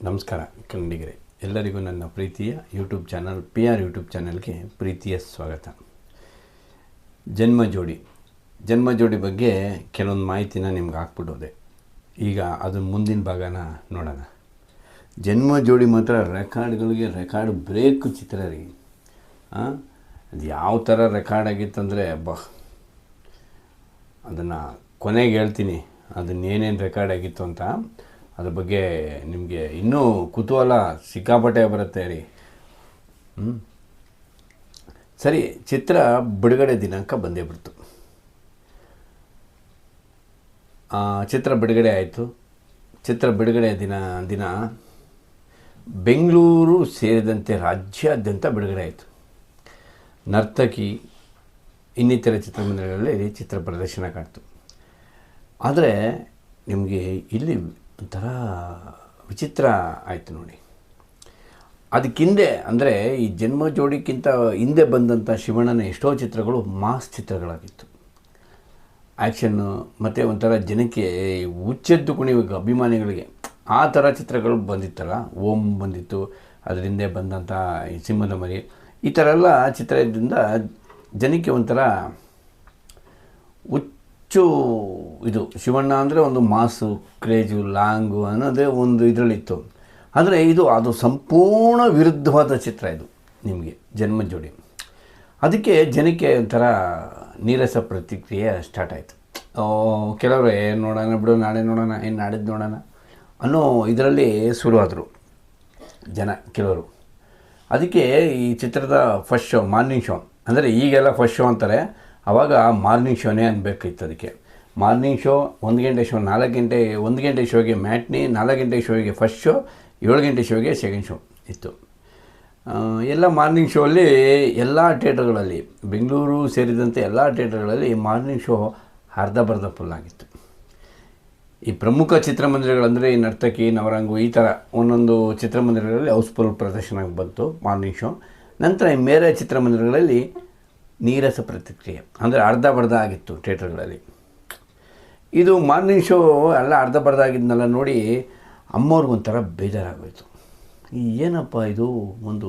ನಮಸ್ಕಾರ ಕನ್ನಡಿಗರೇ, ಎಲ್ಲರಿಗೂ ನನ್ನ ಪ್ರೀತಿಯ ಯೂಟ್ಯೂಬ್ ಚಾನಲ್ PR ಯೂಟ್ಯೂಬ್ ಚಾನಲ್ಗೆ ಪ್ರೀತಿಯ ಸ್ವಾಗತ. ಜನ್ಮ ಜೋಡಿ ಬಗ್ಗೆ ಕೆಲವೊಂದು ಮಾಹಿತಿನ ನಿಮ್ಗೆ ಹಾಕ್ಬಿಟ್ಟೋದೆ. ಈಗ ಅದನ್ನ ಮುಂದಿನ ಭಾಗನ ನೋಡೋಣ. ಜನ್ಮ ಜೋಡಿ ಮಾತ್ರ ರೆಕಾರ್ಡ್ಗಳಿಗೆ ರೆಕಾರ್ಡ್ ಬ್ರೇಕ್ ಚಿತ್ರ ರೀ. ಅದು ಯಾವ ಥರ ರೆಕಾರ್ಡ್ ಆಗಿತ್ತಂದರೆ ಅದನ್ನು ಕೊನೆಗೆ ಹೇಳ್ತೀನಿ, ಅದನ್ನೇನೇನು ರೆಕಾರ್ಡ್ ಆಗಿತ್ತು ಅಂತ. ಅದ್ರ ಬಗ್ಗೆ ನಿಮಗೆ ಇನ್ನೂ ಕುತೂಹಲ ಸಿಕ್ಕಾಪಟ್ಟೆ ಬರುತ್ತೆ ರೀ. ಸರಿ, ಚಿತ್ರ ಬಿಡುಗಡೆ ದಿನಾಂಕ ಬಂದೇ ಬಿಡ್ತು. ಚಿತ್ರ ಬಿಡುಗಡೆ ಆಯಿತು. ಚಿತ್ರ ಬಿಡುಗಡೆ ದಿನ ಬೆಂಗಳೂರು ಸೇರಿದಂತೆ ರಾಜ್ಯಾದ್ಯಂತ ಬಿಡುಗಡೆ ಆಯಿತು. ನರ್ತಕಿ ಇನ್ನಿತರ ಚಿತ್ರಮಂದಿರಗಳಲ್ಲಿ ಚಿತ್ರ ಪ್ರದರ್ಶನ ಕಾಣ್ತು. ಆದರೆ ನಿಮಗೆ ಇಲ್ಲಿ ಒಂಥರ ವಿಚಿತ್ರ ಆಯಿತು ನೋಡಿ. ಅದಕ್ಕಿಂದೆ ಅಂದರೆ ಈ ಜನ್ಮ ಜೋಡಿಗಿಂತ ಹಿಂದೆ ಬಂದಂಥ ಶಿವಣ್ಣನ ಎಷ್ಟೋ ಚಿತ್ರಗಳು ಮಾಸ್ ಚಿತ್ರಗಳಾಗಿತ್ತು. ಆ್ಯಕ್ಷನ್ನು ಮತ್ತು ಒಂಥರ ಜನಕ್ಕೆ ಹುಚ್ಚೆದ್ದು ಕುಣಿಯುವ ಅಭಿಮಾನಿಗಳಿಗೆ ಆ ಥರ ಚಿತ್ರಗಳು ಬಂದಿತ್ತಲ್ಲ. ಓಂ ಬಂದಿತ್ತು, ಅದರ ಹಿಂದೆ ಬಂದಂಥ ಈ ಸಿಂಹದ ಮರಿ, ಈ ಥರ ಎಲ್ಲ ಚಿತ್ರದಿಂದ ಜನಕ್ಕೆ ಒಂಥರ ಇದು ಶಿವಣ್ಣ ಅಂದರೆ ಒಂದು ಮಾಸು, ಕ್ರೇಜು, ಲಾಂಗು ಅನ್ನೋದೇ ಒಂದು ಇದರಲ್ಲಿತ್ತು. ಆದರೆ ಅದು ಸಂಪೂರ್ಣ ವಿರುದ್ಧವಾದ ಚಿತ್ರ ಇದು ನಿಮಗೆ ಜನ್ಮ ಜೋಡಿ. ಅದಕ್ಕೆ ಜನಕ್ಕೆ ಒಂಥರ ನೀರಸ ಪ್ರತಿಕ್ರಿಯೆ ಸ್ಟಾರ್ಟ್ ಆಯಿತು. ಕೆಲವರು ನೋಡೋಣ ಬಿಡು, ನಾಳೆ ನೋಡೋಣ, ನಾಡಿದ್ದು ನೋಡೋಣ ಅನ್ನೋ ಇದರಲ್ಲಿ ಶುರುವಾದರು ಜನ ಕೆಲವರು. ಅದಕ್ಕೆ ಈ ಚಿತ್ರದ ಫಸ್ಟ್ ಶೋ, ಮಾರ್ನಿಂಗ್ ಶೋ, ಅಂದರೆ ಈಗೆಲ್ಲ ಫಸ್ಟ್ ಶೋ ಅಂತಾರೆ, ಆವಾಗ ಮಾರ್ನಿಂಗ್ ಶೋನೇ ಅನ್ಬೇಕಿತ್ತು. ಅದಕ್ಕೆ ಮಾರ್ನಿಂಗ್ ಶೋ 1 ಗಂಟೆ ಶೋ, 1 ಗಂಟೆ ಶೋಗೆ ಮ್ಯಾಟ್ನಿ, 4 ಗಂಟೆ ಶೋಗೆ ಫಸ್ಟ್ ಶೋ, 7 ಗಂಟೆ ಶೋಗೆ ಸೆಕೆಂಡ್ ಶೋ ಇತ್ತು. ಎಲ್ಲ ಮಾರ್ನಿಂಗ್ ಶೋ ಅಲ್ಲಿ ಎಲ್ಲ ಥಿಯೇಟರ್ಗಳಲ್ಲಿ, ಬೆಂಗಳೂರು ಸೇರಿದಂತೆ ಎಲ್ಲ ಥಿಯೇಟರ್ಗಳಲ್ಲಿ ಮಾರ್ನಿಂಗ್ ಶೋ ಅರ್ಧ ಫುಲ್ ಆಗಿತ್ತು. ಈ ಪ್ರಮುಖ ಚಿತ್ರಮಂದಿರಗಳಂದರೆ ಈ ನರ್ತಕಿ, ನವರಂಗು, ಈ ಥರ ಒಂದೊಂದು ಚಿತ್ರಮಂದಿರಗಳಲ್ಲಿ ಹೌಸ್ಫುಲ್ ಪ್ರದರ್ಶನ ಬಂತು ಮಾರ್ನಿಂಗ್ ಶೋ. ನಂತರ ಈ ಬೇರೆ ಚಿತ್ರಮಂದಿರಗಳಲ್ಲಿ ನೀರಸ ಪ್ರತಿಕ್ರಿಯೆ, ಅಂದರೆ ಅರ್ಧ ಆಗಿತ್ತು ಥಿಯೇಟರ್ಗಳಲ್ಲಿ. ಇದು ಮಾರ್ನಿಂಗ್ ಶೋ ಎಲ್ಲ ಅರ್ಧ ಆಗಿದ್ನೆಲ್ಲ ನೋಡಿ ಅಮ್ಮವ್ರಿಗೊಂಥರ ಬೇಜಾರಾಗೋಯಿತು. ಏನಪ್ಪ ಇದು, ಒಂದು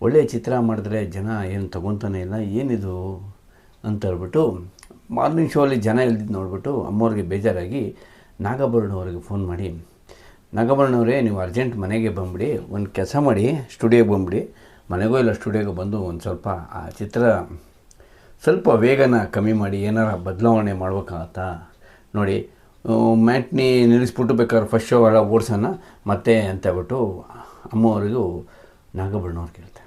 ಒಳ್ಳೆಯ ಚಿತ್ರ ಮಾಡಿದ್ರೆ ಜನ ಏನು ತೊಗೊತಾನೆ ಇಲ್ಲ, ಏನಿದು ಅಂತ ಹೇಳ್ಬಿಟ್ಟು ಮಾರ್ನಿಂಗ್ ಶೋ ಅಲ್ಲಿ ಜನ ಇಲ್ದಿದ್ದು ನೋಡಿಬಿಟ್ಟು ಅಮ್ಮವ್ರಿಗೆ ಬೇಜಾರಾಗಿ ನಾಗಭರಣವ್ರಿಗೆ ಫೋನ್ ಮಾಡಿ, ನಾಗಭರಣವರೇ, ನೀವು ಅರ್ಜೆಂಟ್ ಮನೆಗೆ ಬಂದುಬಿಡಿ, ಒಂದು ಕೆಲಸ ಮಾಡಿ, ಸ್ಟುಡಿಯೋಗೆ ಬಂದುಬಿಡಿ, ಮನೆಗೋ ಇಲ್ಲ ಸ್ಟುಡಿಯೋಗೆ ಬಂದು ಒಂದು ಸ್ವಲ್ಪ ಆ ಚಿತ್ರ ಸ್ವಲ್ಪ ವೇಗನ ಕಮ್ಮಿ ಮಾಡಿ ಏನಾರ ಬದಲಾವಣೆ ಮಾಡ್ಬೇಕಾಗತ್ತಾ ನೋಡಿ, ಮ್ಯಾಟ್ನಿ ನಿಲ್ಲಿಸ್ಬಿಟ್ಟು ಬೇಕಾದ್ರೆ ಫಸ್ಟ್ ಶೋ ಎಲ್ಲ ಓಡಿಸೋಣ ಮತ್ತೆ ಅಂತ ಹೇಳ್ಬಿಟ್ಟು ಅಮ್ಮವರಿಗೂ ನಾಗಭರಣವ್ರು ಕೇಳ್ತಾರೆ.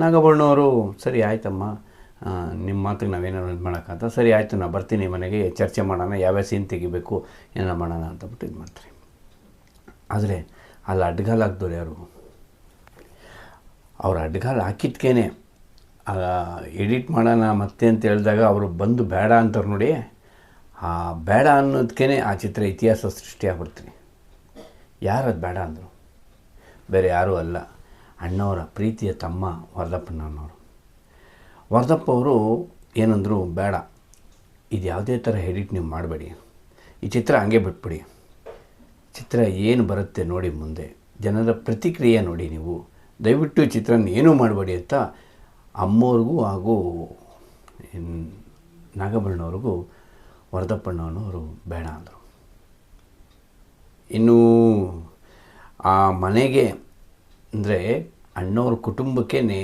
ನಾಗಭರಣವರು ಸರಿ ಆಯ್ತಮ್ಮ, ನಿಮ್ಮ ಮಾತಿಗೆ ನಾವೇನಾರು ಇದು ಮಾಡೋಕ್ಕಂತ, ಸರಿ ಆಯಿತು, ನಾನು ಬರ್ತೀನಿ ಮನೆಗೆ, ಚರ್ಚೆ ಮಾಡೋಣ, ಯಾವ್ಯಾವ ಸೀನ್ ತೆಗಿಬೇಕು, ಏನಾರು ಮಾಡೋಣ ಅಂತಬಿಟ್ಟು ಇದು ಮಾಡ್ತಾರೆ. ಆದರೆ ಅಲ್ಲಿ ಅಡ್ಗಾಲು ಹಾಕ್ದವ್ರು ಯಾರು? ಅವ್ರು ಅಡ್ಗಾಲು ಹಾಕಿದ್ಕೇನೆ ಎಡಿಟ್ ಮಾಡೋಣ ಮತ್ತೆ ಅಂತ ಹೇಳಿದಾಗ ಅವರು ಬಂದು ಬೇಡ ಅಂತಾರೆ ನೋಡಿ. ಆ ಬೇಡ ಅನ್ನೋದಕ್ಕೇ ಆ ಚಿತ್ರ ಇತಿಹಾಸ ಸೃಷ್ಟಿಯಾಗ್ಬಿಡ್ತೀನಿ. ಯಾರದು ಬೇಡ ಅಂದರು? ಬೇರೆ ಯಾರೂ ಅಲ್ಲ, ಅಣ್ಣವರ ಪ್ರೀತಿಯ ತಮ್ಮ ವರದಪ್ಪಣ್ಣನವರು. ವರದಪ್ಪ ಅವರು ಏನಂದರು, ಬೇಡ, ಇದು ಯಾವುದೇ ಥರ ಎಡಿಟ್ ನೀವು ಮಾಡಬೇಡಿ, ಈ ಚಿತ್ರ ಹಂಗೆ ಬಿಟ್ಬಿಡಿ, ಚಿತ್ರ ಏನು ಬರುತ್ತೆ ನೋಡಿ, ಮುಂದೆ ಜನರ ಪ್ರತಿಕ್ರಿಯೆ ನೋಡಿ, ನೀವು ದಯವಿಟ್ಟು ಈ ಚಿತ್ರನ ಏನೂ ಮಾಡಬೇಡಿ ಅಂತ ಅಮ್ಮವ್ರಿಗೂ ಹಾಗೂ ನಾಗಭರಣವ್ರಿಗೂ ವರದಪ್ಪಣ್ಣನವರು ಬೇಡ ಅಂದರು. ಇನ್ನು ಆ ಮನೆಗೆ ಅಂದರೆ ಅಣ್ಣವ್ರ ಕುಟುಂಬಕ್ಕೇ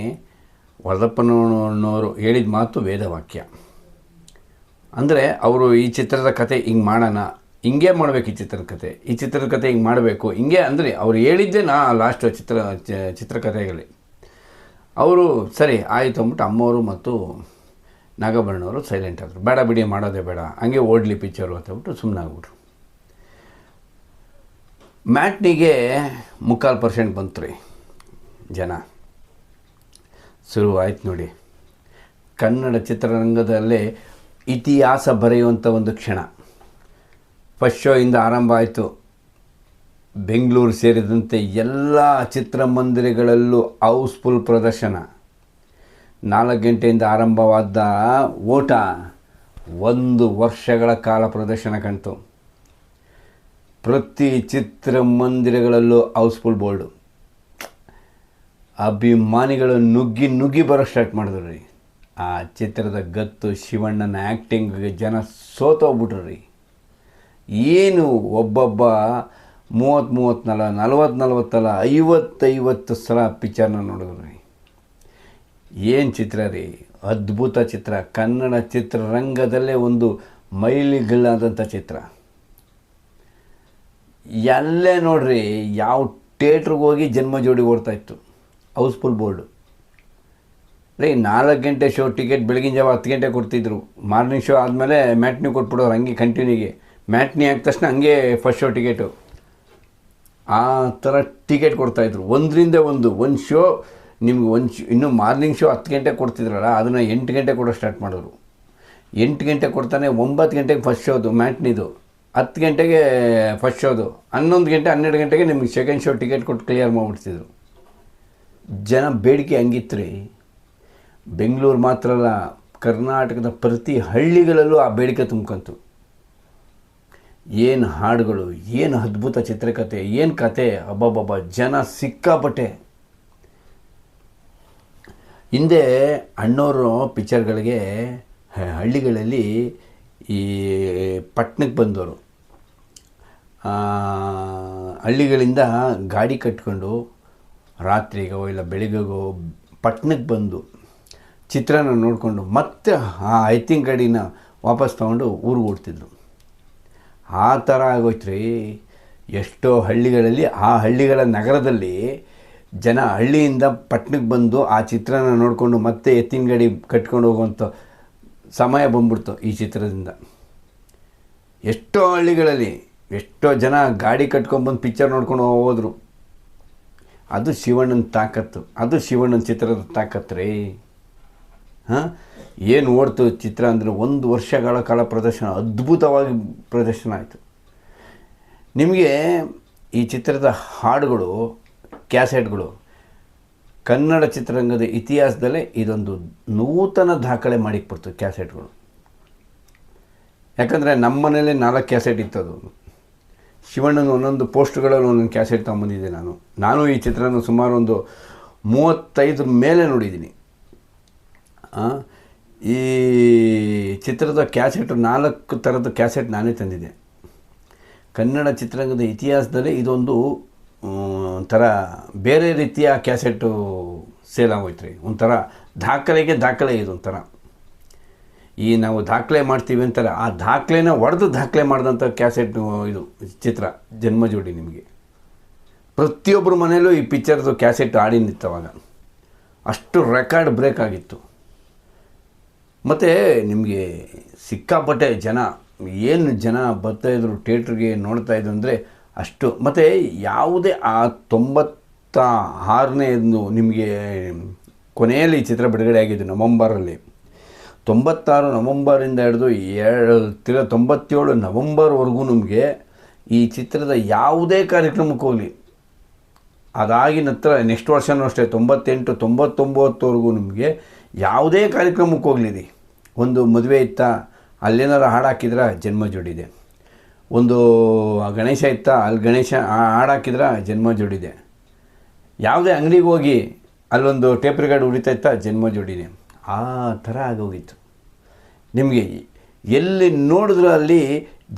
ವರದಪ್ಪಣ್ಣನವರು ಹೇಳಿದ ಮಾತು ವೇದವಾಕ್ಯ. ಅಂದರೆ ಅವರು ಈ ಚಿತ್ರದ ಕತೆ ಹಿಂಗೆ ಮಾಡೋಣ, ಹಿಂಗೆ ಮಾಡಬೇಕು, ಈ ಚಿತ್ರದ ಕತೆ ಹಿಂಗೆ ಮಾಡಬೇಕು, ಹಿಂಗೆ ಅಂದರೆ ಅವ್ರು ಹೇಳಿದ್ದೇ ಲಾಸ್ಟ್ ಚಿತ್ರಕಥೆಗಳಲ್ಲಿ. ಅವರು ಸರಿ ಆಯಿತು ಅಂದ್ಬಿಟ್ಟು ಅಮ್ಮವರು ಮತ್ತು ನಾಗಭರಣವರು ಸೈಲೆಂಟ್ ಆದರು. ಬೇಡ ಬಿಡಿ, ಮಾಡೋದೇ ಬೇಡ, ಹಂಗೆ ಓಡಲಿ ಪಿಕ್ಚರು ಅಂತ ಹೇಳ್ಬಿಟ್ಟು ಸುಮ್ಮನಾಗ್ಬಿಟ್ರು. ಮ್ಯಾಟ್ನಿಗೆ 3/4% ಬಂತು ರೀ ಜನ. ಶುರು ಆಯ್ತು ನೋಡಿ, ಕನ್ನಡ ಚಿತ್ರರಂಗದಲ್ಲೇ ಇತಿಹಾಸ ಬರೆಯುವಂಥ ಒಂದು ಕ್ಷಣ. ಫಸ್ಟ್ ಶೋ ಇಂದ ಆರಂಭ ಆಯಿತು. ಬೆಂಗಳೂರು ಸೇರಿದಂತೆ ಎಲ್ಲ ಚಿತ್ರಮಂದಿರಗಳಲ್ಲೂ ಹೌಸ್ಫುಲ್ ಪ್ರದರ್ಶನ. 4 ಗಂಟೆಯಿಂದ ಆರಂಭವಾದ ಓಟ 1 ವರ್ಷಗಳ ಕಾಲ ಪ್ರದರ್ಶನ ಕಾಣ್ತು. ಪ್ರತಿ ಚಿತ್ರಮಂದಿರಗಳಲ್ಲೂ ಹೌಸ್ಫುಲ್ ಬೋರ್ಡು. ಅಭಿಮಾನಿಗಳು ನುಗ್ಗಿ ನುಗ್ಗಿ ಬರೋ ಸ್ಟಾರ್ಟ್ ಮಾಡಿದ್ರು ರೀ. ಆ ಚಿತ್ರದ ಗತ್ತು, ಶಿವಣ್ಣನ ಆ್ಯಕ್ಟಿಂಗ್ಗೆ ಜನ ಸೋತೋಗ್ಬಿಟ್ರು ರೀ. ಏನು ಒಬ್ಬೊಬ್ಬ 30-40 ಅಲ್ಲ 50 ಸಲ ಪಿಕ್ಚರ್ನ ನೋಡಿದ್ರು ರೀ. ಏನು ಚಿತ್ರ ರೀ, ಅದ್ಭುತ ಚಿತ್ರ. ಕನ್ನಡ ಚಿತ್ರರಂಗದಲ್ಲೇ ಒಂದು ಮೈಲಿಗಲ್ಲಾದಂಥ ಚಿತ್ರ. ಎಲ್ಲೇ ನೋಡ್ರಿ, ಯಾವ ಥಿಯೇಟ್ರಿಗೆ ಹೋಗಿ ಜನ್ಮ ಜೋಡಿ ಓಡ್ತಾಯಿತ್ತು, ಹೌಸ್ಫುಲ್ ಬೋರ್ಡು ರೀ. 4 ಗಂಟೆ ಶೋ ಟಿಕೆಟ್ ಬೆಳಗಿನ ಜಾವ 10 ಗಂಟೆ ಕೊಡ್ತಿದ್ರು. ಮಾರ್ನಿಂಗ್ ಶೋ ಆದಮೇಲೆ ಮ್ಯಾಟ್ನಿ ಕೊಟ್ಬಿಡೋರು ಹಂಗೆ ಕಂಟಿನ್ಯೂಗೆ. ಮ್ಯಾಟ್ನಿ ಆದ ತಕ್ಷಣ ಹಂಗೆ ಫಸ್ಟ್ ಶೋ ಟಿಕೆಟು, ಆ ಥರ ಟಿಕೆಟ್ ಕೊಡ್ತಾಯಿದ್ರು. ಒಂದು ಶೋ ನಿಮ್ಗೆ ಇನ್ನೂ ಮಾರ್ನಿಂಗ್ ಶೋ 10 ಗಂಟೆ ಕೊಡ್ತಿದ್ರಲ್ಲ, ಅದನ್ನು 8 ಗಂಟೆ ಕೊಡೋ ಸ್ಟಾರ್ಟ್ ಮಾಡೋರು. 8 ಗಂಟೆ ಕೊಡ್ತಾನೆ, 9 ಗಂಟೆಗೆ ಫಸ್ಟ್ ಶೋದು ಮ್ಯಾಟ್ನಿದು, 10 ಗಂಟೆಗೆ ಫಸ್ಟ್ ಶೋದು, 11 ಗಂಟೆ 12 ಗಂಟೆಗೆ ನಿಮಗೆ ಸೆಕೆಂಡ್ ಶೋ ಟಿಕೆಟ್ ಕೊಟ್ಟು ಕ್ಲಿಯರ್ ಮಾಡಿಬಿಡ್ತಿದ್ರು. ಜನ ಬೇಡಿಕೆ ಹಂಗಿತ್ತು ರೀ. ಬೆಂಗಳೂರು ಮಾತ್ರ ಅಲ್ಲ, ಕರ್ನಾಟಕದ ಪ್ರತಿ ಹಳ್ಳಿಗಳಲ್ಲೂ ಆ ಬೇಡಿಕೆ ತುಂಬ್ಕೊಂತು. ಏನು ಹಾಡುಗಳು, ಏನು ಅದ್ಭುತ ಚಿತ್ರಕಥೆ, ಏನು ಕತೆ, ಅಬ್ಬಬ್ಬಬ್ಬ, ಜನ ಸಿಕ್ಕಾಪಟ್ಟೆ. ಹಿಂದೆ ಅಣ್ಣವರು ಪಿಕ್ಚರ್ಗಳಿಗೆ ಹಳ್ಳಿಗಳಲ್ಲಿ ಈ ಪಟ್ಟಣಕ್ಕೆ ಬಂದವರು ಹಳ್ಳಿಗಳಿಂದ ಗಾಡಿ ಕಟ್ಕೊಂಡು ರಾತ್ರಿಗೋ ಇಲ್ಲ ಬೆಳಿಗ್ಗೆಗೋ ಪಟ್ಟಣಕ್ಕೆ ಬಂದು ಚಿತ್ರನ ನೋಡಿಕೊಂಡು ಮತ್ತೆ ಆ ಐತಿಂಗ್ ಗಾಡಿನ ವಾಪಸ್ ತೊಗೊಂಡು ಊರಿಗೆ ಓಡ್ತಿದ್ರು. ಆ ಥರ ಆಗೋಯ್ತು ರೀ. ಎಷ್ಟೋ ಹಳ್ಳಿಗಳಲ್ಲಿ, ಆ ಹಳ್ಳಿಗಳ ನಗರದಲ್ಲಿ ಜನ ಹಳ್ಳಿಯಿಂದ ಪಟ್ಟಣಕ್ಕೆ ಬಂದು ಆ ಚಿತ್ರನ ನೋಡಿಕೊಂಡು ಮತ್ತೆ ಎತ್ತಿನ ಗಾಡಿ ಕಟ್ಕೊಂಡು ಹೋಗುವಂಥ ಸಮಯ ಬಂದ್ಬಿಡ್ತು ಈ ಚಿತ್ರದಿಂದ. ಎಷ್ಟೋ ಹಳ್ಳಿಗಳಲ್ಲಿ ಎಷ್ಟೋ ಜನ ಗಾಡಿ ಕಟ್ಕೊಂಡ್ಬಂದು ಪಿಕ್ಚರ್ ನೋಡ್ಕೊಂಡು ಹೋದ್ರು. ಅದು ಶಿವಣ್ಣನ ತಾಕತ್ತು, ಅದು ಶಿವಣ್ಣನ ಚಿತ್ರದ ತಾಕತ್ತು ರೀ. ಏನು ಓಡ್ತು ಚಿತ್ರ ಅಂದರೆ 1 ವರ್ಷಗಳ ಕಾಲ ಪ್ರದರ್ಶನ, ಅದ್ಭುತವಾಗಿ ಪ್ರದರ್ಶನ ಆಯಿತು. ನಿಮಗೆ ಈ ಚಿತ್ರದ ಹಾಡುಗಳು, ಕ್ಯಾಸೆಟ್ಗಳು ಕನ್ನಡ ಚಿತ್ರರಂಗದ ಇತಿಹಾಸದಲ್ಲೇ ಇದೊಂದು ನೂತನ ದಾಖಲೆ ಮಾಡಿಕ್ಬಿಡ್ತು ಕ್ಯಾಸೆಟ್ಗಳು. ಯಾಕಂದರೆ ನಮ್ಮ ಮನೇಲಿ 4 ಕ್ಯಾಸೆಟ್ ಇತ್ತದು. ಶಿವಣ್ಣನ ಒಂದೊಂದು ಪೋಸ್ಟ್ಗಳಲ್ಲಿ ಒಂದೊಂದು ಕ್ಯಾಸೆಟ್ ತೊಗೊಂಬಂದಿದ್ದೆ ನಾನು ಈ ಚಿತ್ರನ ಸುಮಾರು ಒಂದು 35 ಮೇಲೆ ನೋಡಿದ್ದೀನಿ. ಈ ಚಿತ್ರದ ಕ್ಯಾಸೆಟ್ 4 ಥರದ ಕ್ಯಾಸೆಟ್ ನಾನೇ ತಂದಿದ್ದೆ. ಕನ್ನಡ ಚಿತ್ರರಂಗದ ಇತಿಹಾಸದಲ್ಲಿ ಇದೊಂದು ಒಂಥರ ಬೇರೆ ರೀತಿಯ ಕ್ಯಾಸೆಟ್ಟು ಸೇಲ್ ಆಗೋಯ್ತು ರೀ. ಒಂಥರ ದಾಖಲೆಗೆ ದಾಖಲೆ ಇದೊಂಥರ. ಈ ನಾವು ದಾಖಲೆ ಮಾಡ್ತೀವಿ ಅಂತಾರೆ, ಆ ದಾಖಲೆನ ಹೊಡೆದು ದಾಖಲೆ ಮಾಡಿದಂಥ ಕ್ಯಾಸೆಟ್ ಇದು ಚಿತ್ರ ಜನ್ಮ ಜೋಡಿ. ನಿಮಗೆ ಪ್ರತಿಯೊಬ್ಬರ ಮನೆಯಲ್ಲೂ ಈ ಪಿಕ್ಚರ್ದು ಕ್ಯಾಸೆಟ್ ಆಡಿನಿತ್ತವಾಗ. ಅಷ್ಟು ರೆಕಾರ್ಡ್ ಬ್ರೇಕ್ ಆಗಿತ್ತು. ಮತ್ತು ನಿಮಗೆ ಸಿಕ್ಕಾಪಟ್ಟೆ ಏನು ಜನ ಬರ್ತಾಯಿದ್ರು ಥಿಯೇಟ್ರಿಗೆ ನೋಡ್ತಾಯಿದ್ರು ಅಂದರೆ ಅಷ್ಟು. ಮತ್ತು ಯಾವುದೇ ಆ 96ನೇ ನಿಮಗೆ ಕೊನೆಯಲ್ಲಿ ಈ ಚಿತ್ರ ಬಿಡುಗಡೆ ಆಗಿದ್ದು ನವಂಬರಲ್ಲಿ. 96 ನವಂಬರಿಂದ ಹಿಡಿದು 97 ನವಂಬರ್ವರೆಗೂ ನಮಗೆ ಈ ಚಿತ್ರದ ಯಾವುದೇ ಕಾರ್ಯಕ್ರಮಕ್ಕೆ ಹೋಗಲಿ, ಅದಾಗಿ ನಂತರ ನೆಕ್ಸ್ಟ್ ವರ್ಷವೂ ಅಷ್ಟೇ 98 99ವರೆಗೂ ನಿಮಗೆ ಯಾವುದೇ ಕಾರ್ಯಕ್ರಮಕ್ಕೆ ಹೋಗಲಿರಿ, ಒಂದು ಮದುವೆ ಇತ್ತಾ ಅಲ್ಲೇನಾರ ಹಾಡು ಹಾಕಿದ್ರೆ ಜನ್ಮ ಜೋಡಿದೆ, ಒಂದು ಗಣೇಶ ಇತ್ತಾ ಅಲ್ಲಿ ಗಣೇಶ ಹಾಡಾಕಿದ್ರೆ ಜನ್ಮ ಜೋಡಿದೆ, ಯಾವುದೇ ಅಂಗಡಿಗೆ ಹೋಗಿ ಅಲ್ಲೊಂದು ಟೇಪ್ ರೆಕಾರ್ಡ್ ಉರಿತಾ ಇತ್ತಾ ಜನ್ಮ ಜೋಡಿದೆ. ಆ ಥರ ಆಗೋಗಿತ್ತು. ನಿಮಗೆ ಎಲ್ಲಿ ನೋಡಿದ್ರೂ ಅಲ್ಲಿ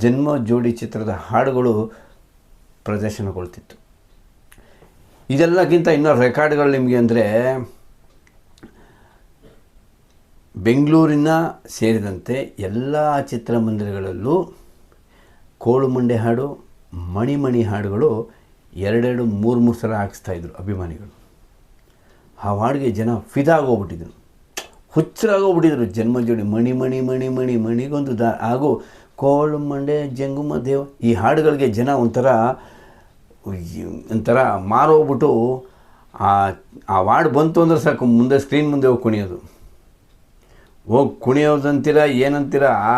ಜನ್ಮ ಜೋಡಿ ಚಿತ್ರದ ಹಾಡುಗಳು ಪ್ರದರ್ಶನಗೊಳ್ತಿತ್ತು. ಇದೆಲ್ಲಕ್ಕಿಂತ ಇನ್ನೂ ರೆಕಾರ್ಡ್ಗಳು ನಿಮಗೆ ಅಂದರೆ ಬೆಂಗಳೂರಿನ ಸೇರಿದಂತೆ ಎಲ್ಲ ಚಿತ್ರಮಂದಿರಗಳಲ್ಲೂ ಕೋಳುಮಂಡೆ ಹಾಡು, ಮಣಿ ಹಾಡುಗಳು 2 3 ಸಲ ಹಾಕಿಸ್ತಾಯಿದ್ರು ಅಭಿಮಾನಿಗಳು. ಆ ಹಾಡಿಗೆ ಜನ ಫಿದಾಗೋಗ್ಬಿಟ್ಟಿದ್ರು, ಹುಚ್ಚರಾಗೋಗ್ಬಿಟ್ಟಿದ್ರು. ಜನ್ಮ ಜೋಡಿ ಮಣಿಗೊಂದು ಹಾಗೂ ಕೋಳುಮಂಡೆ ಜಂಗುಮ ದೇವ, ಈ ಹಾಡುಗಳಿಗೆ ಜನ ಒಂಥರ ಮಾರೋಗ್ಬಿಟ್ಟು ಆ ಹಾಡು ಬಂತು ಅಂದ್ರೆ ಸಾಕು ಮುಂದೆ ಸ್ಕ್ರೀನ್ ಮುಂದೆ ಹೋಗಿ ಕುಣಿಯೋದು. ಹೋಗಿ ಕುಣಿಯೋದಂತೀರ ಏನಂತೀರ, ಆ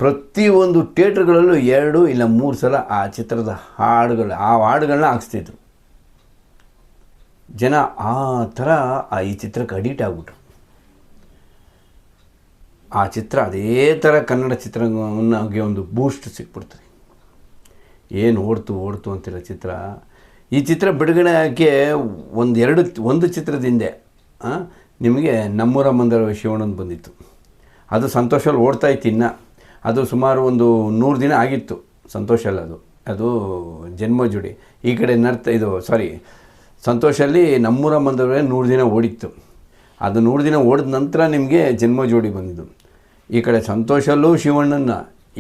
ಪ್ರತಿಯೊಂದು ಥಿಯೇಟ್ರ್ಗಳಲ್ಲೂ 2 ಇಲ್ಲ 3 ಸಲ ಆ ಚಿತ್ರದ ಹಾಡುಗಳನ್ನ ಹಾಕ್ಸ್ತಿದ್ರು ಜನ. ಆ ಥರ ಈ ಚಿತ್ರಕ್ಕೆ ಅಡಿಕ್ಟ್ ಆಗ್ಬಿಟ್ರು. ಆ ಚಿತ್ರ ಅದೇ ಥರ ಕನ್ನಡ ಚಿತ್ರರಂಗಕ್ಕೆ ಒಂದು ಬೂಸ್ಟ್ ಸಿಕ್ಬಿಡ್ತದೆ. ಏನು ಓಡ್ತು ಅಂತಿರೋ ಚಿತ್ರ. ಈ ಚಿತ್ರ ಬಿಡುಗಡೆ ಆಗಿ ಒಂದು ಚಿತ್ರದ ಹಿಂದೆ ನಿಮಗೆ ನಮ್ಮೂರ ಮಂದಿರ ಶಿವಣ್ಣನ ಬಂದಿತ್ತು. ಅದು ಸಂತೋಷಲ್ಲಿ ಓಡ್ತಾ ಇತ್ತು. ಇನ್ನು ಅದು ಸುಮಾರು ಒಂದು 100 ದಿನ ಆಗಿತ್ತು ಸಂತೋಷಲ್ಲಿ. ಅದು ಜನ್ಮ ಜೋಡಿ. ಈ ಕಡೆ ಸಂತೋಷಲ್ಲಿ ನಮ್ಮೂರ ಮಂದಿರ 100 ದಿನ ಓಡಿತ್ತು. ಅದು 100 ದಿನ ಓಡಿದ ನಂತರ ನಿಮಗೆ ಜನ್ಮ ಜೋಡಿ ಬಂದಿದ್ದು. ಈ ಕಡೆ ಸಂತೋಷಲ್ಲೂ ಶಿವಣ್ಣನ,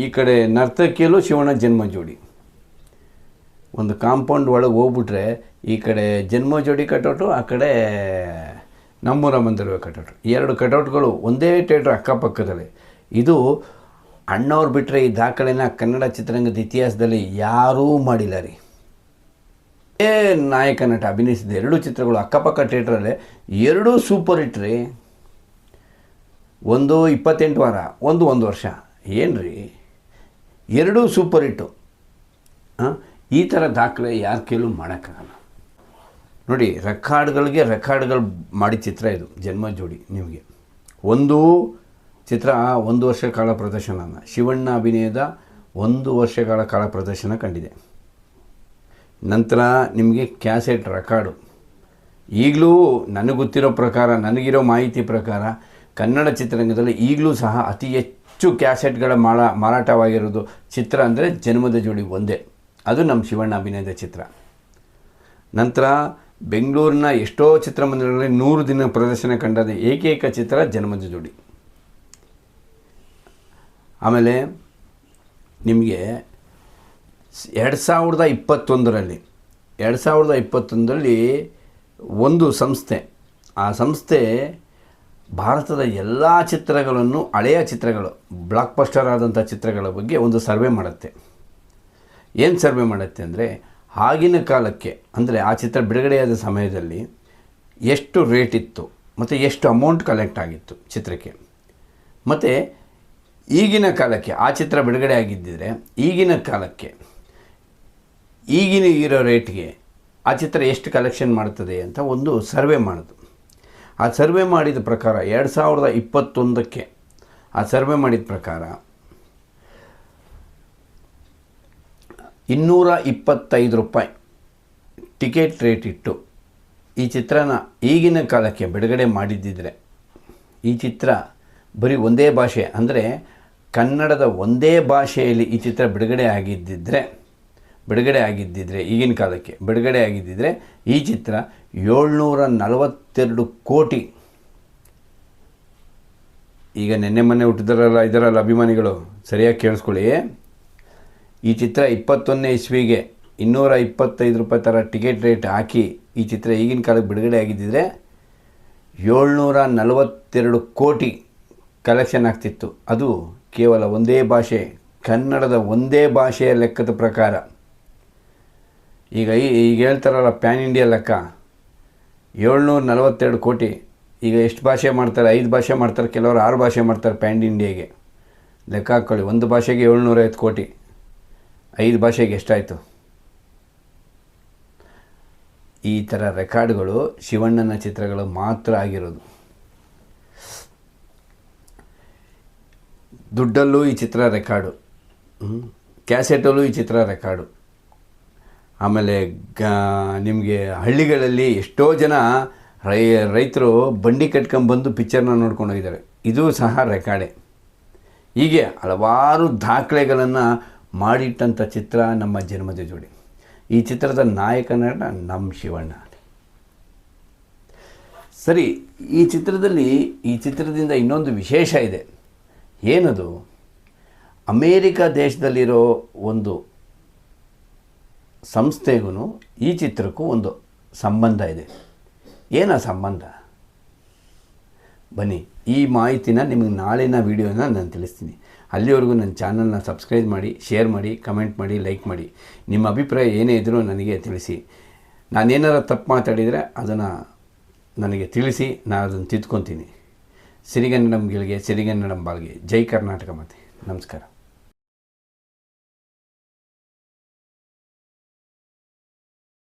ಈ ಕಡೆ ನರ್ತಕಿಯಲ್ಲೂ ಶಿವಣ್ಣ ಜನ್ಮ ಜೋಡಿ. ಒಂದು ಕಾಂಪೌಂಡ್ ಒಳಗೆ ಹೋಗ್ಬಿಟ್ರೆ ಈ ಕಡೆ ಜನ್ಮ ಜೋಡಿ ಕಟೌಟು, ಆ ಕಡೆ ನಮ್ಮೂರ ಮಂದಿರ ಕಟೌಟು. 2 ಕಟೌಟ್ಗಳು ಒಂದೇ ಥಿಯೇಟ್ರ್ ಅಕ್ಕಪಕ್ಕದಲ್ಲಿ. ಇದು ಅಣ್ಣವ್ರು ಬಿಟ್ಟರೆ ಈ ದಾಖಲೆನ ಕನ್ನಡ ಚಿತ್ರರಂಗದ ಇತಿಹಾಸದಲ್ಲಿ ಯಾರೂ ಮಾಡಿಲ್ಲ ರೀ. ನಾಯಕ ನಟ ಅಭಿನಯಿಸಿದ 2 ಚಿತ್ರಗಳು ಅಕ್ಕಪಕ್ಕ ಥಿಯೇಟ್ರಲ್ಲೇ 2 ಸೂಪರ್ ಹಿಟ್ ರೀ. ಒಂದು 28 ವಾರ, ಒಂದು 1 ವರ್ಷ. ಏನು ರೀ 2 ಸೂಪರ್ ಹಿಟ್ಟು. ಈ ಥರ ದಾಖಲೆ ಯಾರ ಕೈಲೂ ಮಾಡೋಕ್ಕಾಗಲ್ಲ ನೋಡಿ. ರೆಕಾರ್ಡ್ಗಳು ಮಾಡಿದ ಚಿತ್ರ ಇದು ಜನ್ಮ ಜೋಡಿ. ನಿಮಗೆ ಒಂದು ಚಿತ್ರ 1 ವರ್ಷ ಕಾಲ ಪ್ರದರ್ಶನ, ಶಿವಣ್ಣ ಅಭಿನಯದ 1 ವರ್ಷಗಳ ಕಾಲ ಪ್ರದರ್ಶನ ಕಂಡಿದೆ. ನಂತರ ನಿಮಗೆ ಕ್ಯಾಸೆಟ್ ರೆಕಾರ್ಡು. ಈಗಲೂ ನನಗೆ ಗೊತ್ತಿರೋ ಪ್ರಕಾರ, ನನಗಿರೋ ಮಾಹಿತಿ ಪ್ರಕಾರ ಕನ್ನಡ ಚಿತ್ರರಂಗದಲ್ಲಿ ಈಗಲೂ ಸಹ ಅತಿ ಹೆಚ್ಚು ಕ್ಯಾಸೆಟ್ಗಳ ಮಾರಾಟವಾಗಿರೋದು ಚಿತ್ರ ಅಂದರೆ ಜನ್ಮದ ಜೋಡಿ ಒಂದೇ. ಅದು ನಮ್ಮ ಶಿವಣ್ಣ ಅಭಿನಯದ ಚಿತ್ರ. ನಂತರ ಬೆಂಗಳೂರಿನ ಎಷ್ಟೋ ಚಿತ್ರಮಂದಿರಗಳಲ್ಲಿ 100 ದಿನ ಪ್ರದರ್ಶನ ಕಂಡದ ಏಕೈಕ ಚಿತ್ರ ಜನ್ಮದ ಜೋಡಿ. ಆಮೇಲೆ ನಿಮಗೆ 2021ರಲ್ಲಿ ಒಂದು ಸಂಸ್ಥೆ, ಆ ಸಂಸ್ಥೆ ಭಾರತದ ಎಲ್ಲ ಚಿತ್ರಗಳನ್ನು, ಹಳೆಯ ಚಿತ್ರಗಳು, ಬ್ಲಾಕ್ ಬಸ್ಟರ್ ಆದಂಥ ಚಿತ್ರಗಳ ಬಗ್ಗೆ ಒಂದು ಸರ್ವೆ ಮಾಡುತ್ತೆ. ಏನು ಸರ್ವೆ ಮಾಡುತ್ತೆ ಅಂದರೆ, ಆಗಿನ ಕಾಲಕ್ಕೆ ಅಂದರೆ ಆ ಚಿತ್ರ ಬಿಡುಗಡೆಯಾದ ಸಮಯದಲ್ಲಿ ಎಷ್ಟು ರೇಟ್ ಇತ್ತು ಮತ್ತು ಎಷ್ಟು ಅಮೌಂಟ್ ಕಲೆಕ್ಟ್ ಆಗಿತ್ತು ಚಿತ್ರಕ್ಕೆ, ಮತ್ತು ಈಗಿನ ಕಾಲಕ್ಕೆ ಆ ಚಿತ್ರ ಬಿಡುಗಡೆ ಆಗಿದ್ದಿದ್ರೆ ಈಗಿನ ಕಾಲಕ್ಕೆ ಈಗಿನ ಇರೋ ರೇಟ್ಗೆ ಆ ಚಿತ್ರ ಎಷ್ಟು ಕಲೆಕ್ಷನ್ ಮಾಡ್ತದೆ ಅಂತ ಒಂದು ಸರ್ವೆ ಮಾಡೋದು. ಆ ಸರ್ವೆ ಮಾಡಿದ ಪ್ರಕಾರ 2021ಕ್ಕೆ ಆ ಸರ್ವೆ ಮಾಡಿದ ಪ್ರಕಾರ 225 ರೂಪಾಯಿ ಟಿಕೆಟ್ ರೇಟ್ ಇಟ್ಟು ಈ ಚಿತ್ರನ ಈಗಿನ ಕಾಲಕ್ಕೆ ಬಿಡುಗಡೆ ಮಾಡಿದ್ದಿದ್ರೆ, ಈ ಚಿತ್ರ ಬರೀ ಒಂದೇ ಭಾಷೆ ಅಂದರೆ ಕನ್ನಡದ ಒಂದೇ ಭಾಷೆಯಲ್ಲಿ ಈ ಚಿತ್ರ ಬಿಡುಗಡೆ ಆಗಿದ್ದಿದ್ರೆ ಈಗಿನ ಕಾಲಕ್ಕೆ ಬಿಡುಗಡೆ ಆಗಿದ್ದಿದ್ರೆ ಈ ಚಿತ್ರ 742 ಕೋಟಿ. ಈಗ ಮೊನ್ನೆ ಹುಟ್ಟಿದಾರಲ್ಲ ಇದರಲ್ಲ ಅಭಿಮಾನಿಗಳು, ಸರಿಯಾಗಿ ಕೇಳಿಸ್ಕೊಳ್ಳಿ. ಈ ಚಿತ್ರ 21ನೇ ಇಸ್ವಿಗೆ 225 ರೂಪಾಯಿ ಥರ ಟಿಕೆಟ್ ರೇಟ್ ಹಾಕಿ ಈ ಚಿತ್ರ ಈಗಿನ ಕಾಲಕ್ಕೆ ಬಿಡುಗಡೆ ಆಗಿದ್ದಿದ್ರೆ 742 ಕೋಟಿ ಕಲೆಕ್ಷನ್ ಆಗ್ತಿತ್ತು. ಅದು ಕೇವಲ ಒಂದೇ ಭಾಷೆ, ಕನ್ನಡದ ಒಂದೇ ಭಾಷೆಯ ಲೆಕ್ಕದ ಪ್ರಕಾರ. ಈಗ ಹೇಳ್ತಾರಲ್ಲ ಪ್ಯಾನ್ ಇಂಡಿಯಾ ಲೆಕ್ಕ, 742 ಕೋಟಿ. ಈಗ ಎಷ್ಟು ಭಾಷೆ ಮಾಡ್ತಾರೆ? 5 ಭಾಷೆ ಮಾಡ್ತಾರೆ, ಕೆಲವರು 6 ಭಾಷೆ ಮಾಡ್ತಾರೆ ಪ್ಯಾನ್ ಇಂಡಿಯಾಗೆ. ಲೆಕ್ಕ ಹಾಕ್ಕೊಳ್ಳಿ, ಒಂದು ಭಾಷೆಗೆ 750 ಕೋಟಿ, 5 ಭಾಷೆಗೆ ಎಷ್ಟಾಯಿತು? ಈ ಥರ ರೆಕಾರ್ಡ್ಗಳು ಶಿವಣ್ಣನ ಚಿತ್ರಗಳು ಮಾತ್ರ ಆಗಿರೋದು. ದುಡ್ಡಲ್ಲೂ ಈ ಚಿತ್ರ ರೆಕಾರ್ಡು, ಕ್ಯಾಸೆಟಲ್ಲೂ ಈ ಚಿತ್ರ ರೆಕಾರ್ಡು. ಆಮೇಲೆ ನಿಮಗೆ ಹಳ್ಳಿಗಳಲ್ಲಿ ಎಷ್ಟೋ ಜನ ರೈತರು ಬಂಡಿ ಕಟ್ಕೊಂಬಂದು ಪಿಕ್ಚರ್ನ ನೋಡ್ಕೊಂಡು ಹೋಗಿದ್ದಾರೆ. ಇದು ಸಹ ರೆಕಾರ್ಡೇ. ಹೀಗೆ ಹಲವಾರು ದಾಖಲೆಗಳನ್ನು ಮಾಡಿಟ್ಟಂಥ ಚಿತ್ರ ನಮ್ಮ ಜನ್ಮದ ಜೋಡಿ. ಈ ಚಿತ್ರದ ನಾಯಕ ನಟ ನಮ್ಮ ಶಿವಣ್ಣ. ಸರಿ, ಈ ಚಿತ್ರದಿಂದ ಇನ್ನೊಂದು ವಿಶೇಷ ಇದೆ. ಏನದು? ಅಮೇರಿಕಾ ದೇಶದಲ್ಲಿರೋ ಒಂದು ಸಂಸ್ಥೆಗೂ ಈ ಚಿತ್ರಕ್ಕೂ ಒಂದು ಸಂಬಂಧ ಇದೆ. ಏನ ಸಂಬಂಧ? ಬನ್ನಿ, ಈ ಮಾಹಿತಿನ ನಿಮಗೆ ನಾಳಿನ ವೀಡಿಯೋನ ನಾನು ತಿಳಿಸ್ತೀನಿ. ಅಲ್ಲಿವರೆಗೂ ನನ್ನ ಚಾನಲ್ನ ಸಬ್ಸ್ಕ್ರೈಬ್ ಮಾಡಿ, ಶೇರ್ ಮಾಡಿ, ಕಮೆಂಟ್ ಮಾಡಿ, ಲೈಕ್ ಮಾಡಿ. ನಿಮ್ಮ ಅಭಿಪ್ರಾಯ ಏನೇ ಇದ್ದರೂ ನನಗೆ ತಿಳಿಸಿ. ನಾನೇನಾರು ತಪ್ಪು ಮಾತಾಡಿದರೆ ಅದನ್ನು ನನಗೆ ತಿಳಿಸಿ, ನಾನು ಅದನ್ನು ತಿದ್ಕೊತೀನಿ. ಸಿರಿಗನ್ನಡಂ ಗೆಲ್ಗೆ, ಸಿರಿಗನ್ನಡಂ ಬಾಳ್ಗೆ. ಜೈ ಕರ್ನಾಟಕ ಮಾತೆ. ನಮಸ್ಕಾರ.